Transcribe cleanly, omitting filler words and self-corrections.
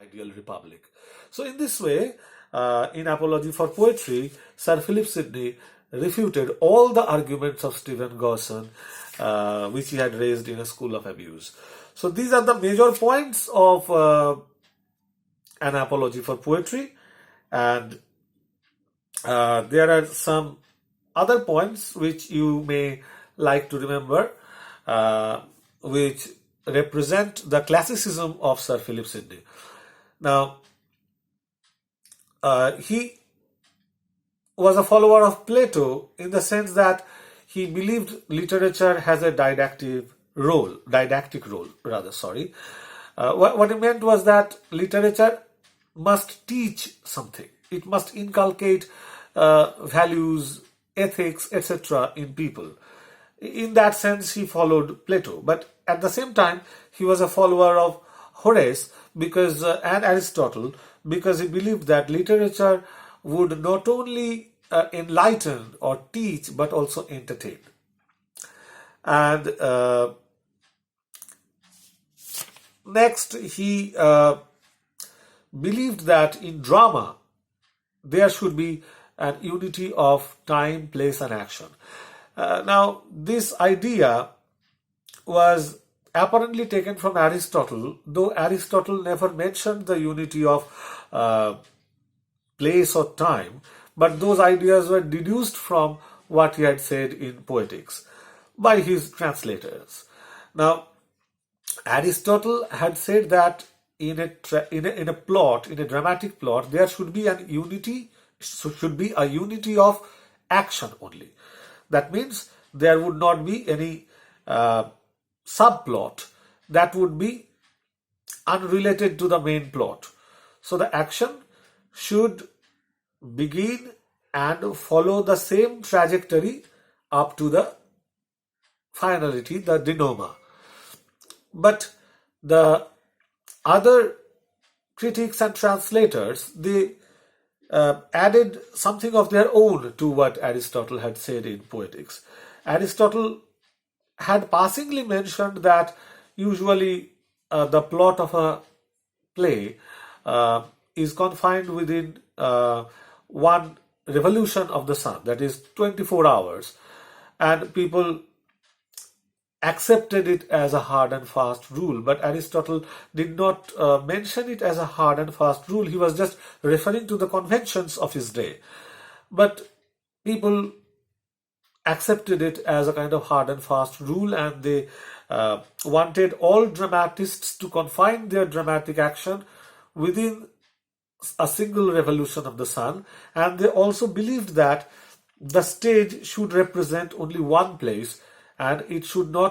ideal republic. So in this way, in Apology for Poetry, Sir Philip Sidney refuted all the arguments of Stephen Gowson, which he had raised in A School of Abuse. So these are the major points of An Apology for Poetry, and there are some other points which you may like to remember, which represent the classicism of Sir Philip Sidney. Now, he was a follower of Plato in the sense that he believed literature has a didactic role. What he meant was that literature must teach something. It must inculcate values, ethics, etc. in people. In that sense, he followed Plato. But at the same time, he was a follower of Horace and Aristotle, because he believed that literature would not only enlighten or teach but also entertain. And next, he believed that in drama there should be an unity of time, place, and action. Now, this idea was apparently taken from Aristotle, though Aristotle never mentioned the unity of place or time, but those ideas were deduced from what he had said in Poetics by his translators. Now, Aristotle had said that in a dramatic plot, there should be a unity of action only. That means there would not be any subplot that would be unrelated to the main plot. So the action should begin and follow the same trajectory up to the finality, the denouement. But the other critics and translators, they added something of their own to what Aristotle had said in Poetics. Aristotle had passingly mentioned that usually the plot of a play is confined within one revolution of the sun, that is 24 hours, and people accepted it as a hard and fast rule. But Aristotle did not mention it as a hard and fast rule. He was just referring to the conventions of his day. But people accepted it as a kind of hard and fast rule, and they wanted all dramatists to confine their dramatic action within a single revolution of the sun. And they also believed that the stage should represent only one place, and it should not